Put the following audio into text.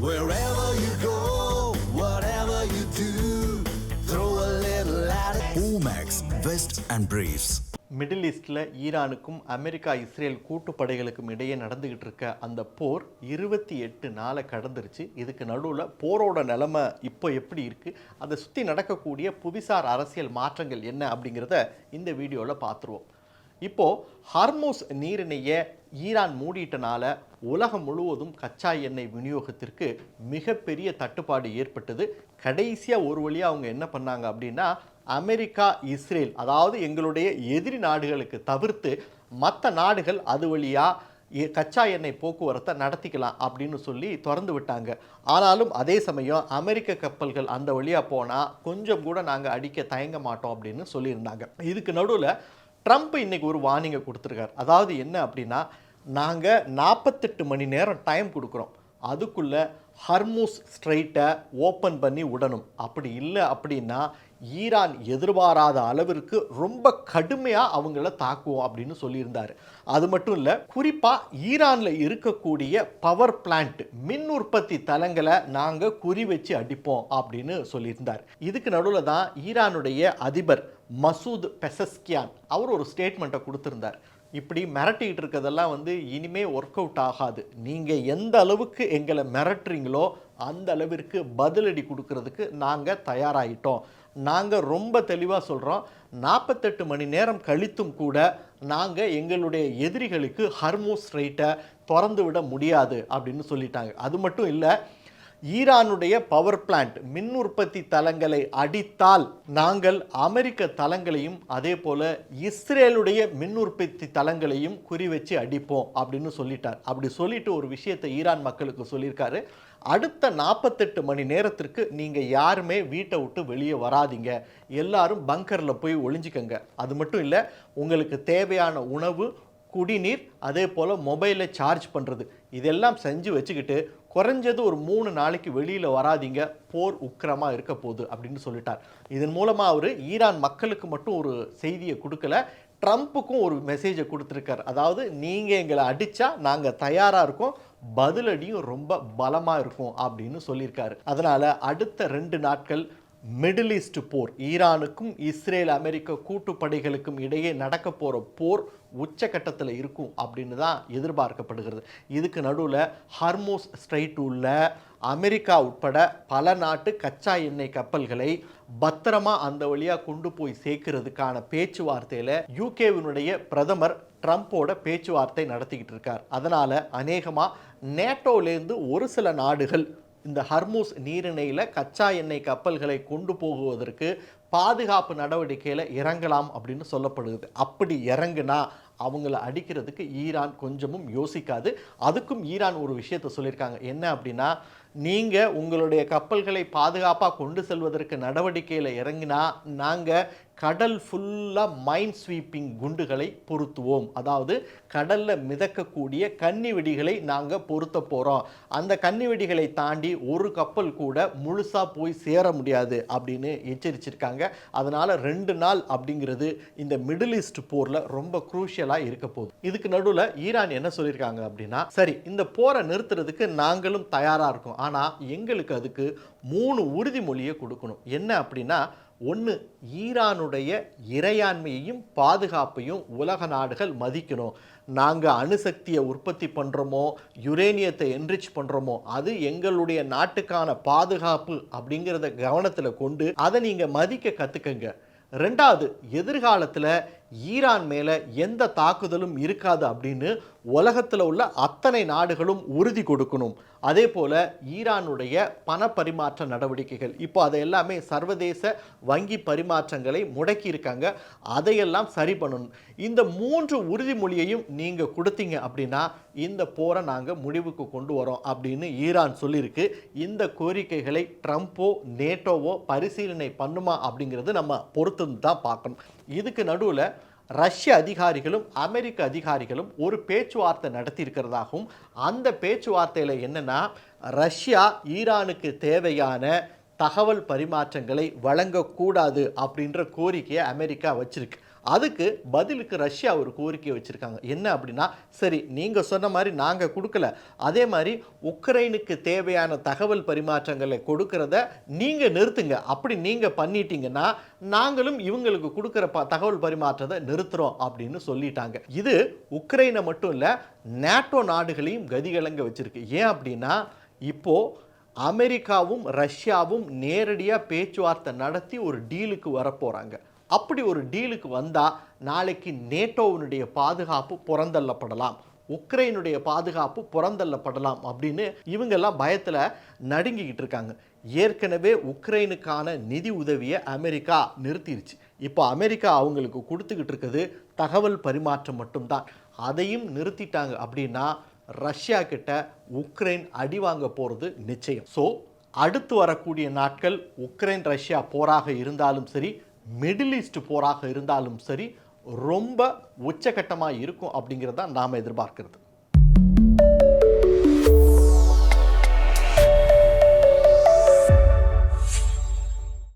Wherever you go, whatever you do, throw a little at it. Omax, Vest and Briefs. Middle ஈஸ்டில் ஈரானுக்கும் America Israel கூட்டுப்படைகளுக்கும் இடையே நடந்துக்கிட்டு இருக்க அந்த போர் 28 நாளை கடந்துருச்சு. இதுக்கு நடுவில் போரோட நிலைமை இப்போ எப்படி இருக்குது, அதை சுற்றி நடக்கக்கூடிய புவிசார் அரசியல் மாற்றங்கள் என்ன அப்படிங்கிறத இந்த வீடியோவில் பார்த்துருவோம். இப்போது ஹார்மோஸ் நீரிணையை ஈரான் மூடிட்டனால உலகம் முழுவதும் கச்சா எண்ணெய் விநியோகத்திற்கு மிகப்பெரிய தட்டுப்பாடு ஏற்பட்டது. கடைசியாக ஒரு வழியாக அவங்க என்ன பண்ணாங்க அப்படின்னா, அமெரிக்கா இஸ்ரேல், அதாவது எங்களுடைய எதிரி நாடுகளுக்கு தவிர்த்து மற்ற நாடுகள் அது வழியாக கச்சா எண்ணெய் போக்குவரத்தை நடத்திக்கலாம் அப்படின்னு சொல்லி திறந்து விட்டாங்க. ஆனாலும் அதே சமயம் அமெரிக்க கப்பல்கள் அந்த வழியாக போனால் கொஞ்சம் கூட நாங்கள் அடிக்க தயங்க மாட்டோம் அப்படின்னு சொல்லியிருந்தாங்க. இதுக்கு நடுவில் ட்ரம்ப் இன்னைக்கு ஒரு வார்னிங்கை கொடுத்துருக்கார். அதாவது என்ன அப்படின்னா, நாங்கள் 48 மணி நேரம் டைம் கொடுக்குறோம், அதுக்குள்ளே ஹார்மூஸ் ஸ்ட்ரைட்டை ஓப்பன் பண்ணி விடணும். அப்படி இல்லை அப்படின்னா ஈரான் எதிர்பாராத அளவிற்கு ரொம்ப கடுமையாக அவங்கள தாக்குவோம் அப்படின்னு சொல்லியிருந்தார். அது மட்டும் இல்லை, குறிப்பாக ஈரானில் இருக்கக்கூடிய பவர் பிளான்ட் மின் உற்பத்தி தளங்களை நாங்கள் குறி வச்சு அடிப்போம் அப்படின்னு சொல்லியிருந்தார். இதுக்கு நடுவில் தான் ஈரானுடைய அதிபர் மசூத் பெசஸ்கியான் அவர் ஒரு ஸ்டேட்மெண்ட்டை கொடுத்துருந்தார். இப்படி மிரட்டிகிட்டு இருக்கிறதெல்லாம் இனிமே ஒர்க் அவுட் ஆகாது, நீங்கள் எந்த அளவுக்கு எங்களை மிரட்டுறீங்களோ அந்த அளவிற்கு பதிலடி கொடுக்கறதுக்கு நாங்கள் தயாராகிட்டோம். நாங்கள் ரொம்ப தெளிவாக சொல்கிறோம், 48 மணி நேரம் கழித்தும் கூட நாங்கள் எங்களுடைய எதிரிகளுக்கு ஹார்மூஸ் ஸ்ட்ரைட்டை திறந்து விட முடியாது அப்படின்னு சொல்லிட்டாங்க. அது மட்டும் இல்லை, ஈரானுடைய பவர் பிளான்ட் மின் உற்பத்தி தளங்களை அடித்தால் நாங்கள் அமெரிக்க தளங்களையும் அதே போல இஸ்ரேலுடைய மின் உற்பத்தி தளங்களையும் குறி வச்சு அடிப்போம் அப்படின்னு சொல்லிட்டார். அப்படி சொல்லிட்டு ஒரு விஷயத்தை ஈரான் மக்களுக்கு சொல்லியிருக்காரு, அடுத்த 48 மணி நேரத்திற்கு நீங்கள் யாருமே வீட்டை விட்டு வெளியே வராதிங்க, எல்லாரும் பங்கரில் போய் ஒளிஞ்சிக்கங்க. அது மட்டும் இல்லை, உங்களுக்கு தேவையான உணவு, குடிநீர், அதே போல் மொபைலை சார்ஜ் பண்ணுறது இதெல்லாம் செஞ்சு வச்சுக்கிட்டு குறைஞ்சது ஒரு 3 நாளைக்கு வெளியில் வராதிங்க, போர் உக்கிரமாக இருக்க போகுது அப்படின்னு சொல்லிட்டார். இதன் மூலமாக அவர் ஈரான் மக்களுக்கு மட்டும் ஒரு செய்தியை கொடுக்கல, ட்ரம்ப்புக்கும் ஒரு மெசேஜை கொடுத்துருக்கார். அதாவது நீங்கள் எங்களை அடித்தா நாங்கள் தயாராக இருக்கோம், பதிலடியும் ரொம்ப பலமாக இருக்கும் அப்படின்னு சொல்லியிருக்காரு. அதனால் அடுத்த 2 நாட்கள் மிடில் ஈஸ்ட் போர், ஈரானுக்கும் இஸ்ரேல் அமெரிக்க கூட்டுப்படைகளுக்கும் இடையே நடக்க போகிற போர் உச்சக்கட்டத்தில் இருக்கும் அப்படின்னு தான் எதிர்பார்க்கப்படுகிறது. இதுக்கு நடுவில் ஹார்மோஸ் ஸ்ட்ரைட் உள்ள அமெரிக்கா உட்பட பல நாட்டு கச்சா எண்ணெய் கப்பல்களை பத்திரமா அந்த வழியாக கொண்டு போய் சேர்க்கறதுக்கான பேச்சுவார்த்தையில் யூகேவினுடைய பிரதமர் ட்ரம்ப்போட பேச்சுவார்த்தை நடத்திக்கிட்டு இருக்கார். அதனால் அநேகமாக நேட்டோலேருந்து ஒரு சில நாடுகள் இந்த ஹார்மூஸ் நீரிணையில் கச்சா எண்ணெய் கப்பல்களை கொண்டு போகுவதற்கு பாதுகாப்பு நடவடிக்கையில் இறங்கலாம் அப்படின்னு சொல்லப்படுது. அப்படி இறங்குனா அவங்கள அடிக்கிறதுக்கு ஈரான் கொஞ்சமும் யோசிக்காது. அதுக்கும் ஈரான் ஒரு விஷயத்தை சொல்லியிருக்காங்க, என்ன அப்படின்னா, நீங்கள் உங்களுடைய கப்பல்களை பாதுகாப்பாக கொண்டு செல்வதற்கு நடவடிக்கையில் இறங்கினா நாங்கள் கடல் ஃபுல்லாக மைன் ஸ்வீப்பிங் குண்டுகளை பொருத்துவோம். அதாவது கடலில் மிதக்கக்கூடிய கன்னி வெடிகளை நாங்கள் பொருத்த போகிறோம். அந்த கன்னி வெடிகளை தாண்டி ஒரு கப்பல் கூட முழுசாக போய் சேர முடியாது அப்படின்னு எச்சரிச்சிருக்காங்க. அதனால் 2 நாள் அப்படிங்கிறது இந்த மிடில் ஈஸ்ட் போரில் ரொம்ப குரூஷியலாக இருக்க போகுது. இதுக்கு நடுவில் ஈரான் என்ன சொல்லியிருக்காங்க அப்படின்னா, சரி இந்த போரை நிறுத்துறதுக்கு நாங்களும் தயாராக இருக்கோம், ஆனால் எங்களுக்கு அதுக்கு 3 உறுதிமொழியை கொடுக்கணும். என்ன அப்படின்னா, 1, ஈரானுடைய இறையாண்மையையும் பாதுகாப்பையும் உலக நாடுகள் மதிக்கணும். நாங்கள் அணுசக்தியை உற்பத்தி பண்ணுறோமோ, யுரேனியத்தை என்ரிச் பண்ணுறோமோ, அது எங்களுடைய நாட்டுக்கான பாதுகாப்பு அப்படிங்கிறத கவனத்தில் கொண்டு அதை நீங்கள் மதிக்க கற்றுக்கங்க. 2வது, எதிர்காலத்தில் ஈரான் மேலே எந்த தாக்குதலும் இருக்காது அப்படின்னு உலகத்தில் உள்ள அத்தனை நாடுகளும் உறுதி கொடுக்கணும். அதே போல் ஈரானுடைய பண பரிமாற்ற நடவடிக்கைகள், இப்போ அதை எல்லாமே சர்வதேச வங்கி பரிமாற்றங்களை முடக்கி இருக்காங்க, அதையெல்லாம் சரி பண்ணணும். இந்த 3 உறுதிமொழியையும் நீங்கள் கொடுத்தீங்க அப்படின்னா இந்த போரை நாங்கள் முடிவுக்கு கொண்டு வரோம் அப்படின்னு ஈரான் சொல்லியிருக்கு. இந்த கோரிக்கைகளை ட்ரம்ப்போ நேட்டோவோ பரிசீலனை பண்ணுமா அப்படிங்கிறது நம்ம பொறுத்து தான் பார்க்கணும். இதுக்கு நடுவில் ரஷ்ய அதிகாரிகளும் அமெரிக்க அதிகாரிகளும் ஒரு பேச்சுவார்த்தை நடத்தி இருக்கிறதாகவும், அந்த பேச்சுவார்த்தையில் என்னன்னா, ரஷ்யா ஈரானுக்கு தேவையான தகவல் பரிமாற்றங்களை வழங்கக்கூடாது அப்படின்ற கோரிக்கையை அமெரிக்கா வச்சிருக்கு. அதுக்கு பதிலுக்கு ரஷ்யா ஒரு கோரிக்கை வச்சிருக்காங்க. என்ன அப்படின்னா, சரி நீங்க சொன்ன மாதிரி நாங்க கொடுக்கல, அதே மாதிரி உக்ரைனுக்கு தேவையான தகவல் பரிமாற்றங்களை கொடுக்கறத நீங்க நிறுத்துங்க. அப்படி நீங்க பண்ணிட்டீங்கன்னா நாங்களும் இவங்களுக்கு கொடுக்கிற தகவல் பரிமாற்றத்தை நிறுத்துறோம் அப்படின்னு சொல்லிட்டாங்க. இது உக்ரைனை மட்டும் இல்ல, நேட்டோ நாடுகளையும் கதிகலங்க வச்சிருக்கு. ஏன் அப்படின்னா, இப்போ அமெரிக்காவும் ரஷ்யாவும் நேரடியாக பேச்சுவார்த்தை நடத்தி ஒரு டீலுக்கு வரப்போகிறாங்க. அப்படி ஒரு டீலுக்கு வந்தால் நாளைக்கு நேட்டோவினுடைய பாதுகாப்பு புறந்தள்ளப்படலாம், உக்ரைனுடைய பாதுகாப்பு புறந்தள்ளப்படலாம் அப்படின்னு இவங்கெல்லாம் பயத்தில் நடுங்கிக்கிட்டு இருக்காங்க. ஏற்கனவே உக்ரைனுக்கான நிதி உதவியை அமெரிக்கா நிறுத்திடுச்சு. இப்போ அமெரிக்கா அவங்களுக்கு கொடுத்துக்கிட்டு இருக்குது தகவல் பரிமாற்றம் மட்டும்தான். அதையும் நிறுத்திட்டாங்க அப்படின்னா ரஷ்யா கிட்ட உக்ரைன் அடி வாங்க போகிறது நிச்சயம். ஸோ அடுத்து வரக்கூடிய நாட்கள் உக்ரைன் ரஷ்யா போராக இருந்தாலும் சரி, மிடில் ஈஸ்ட் போராக இருந்தாலும் சரி, ரொம்ப உச்சகட்டமாக இருக்கும் அப்படிங்கிறத நாம் எதிர்பார்க்கிறது.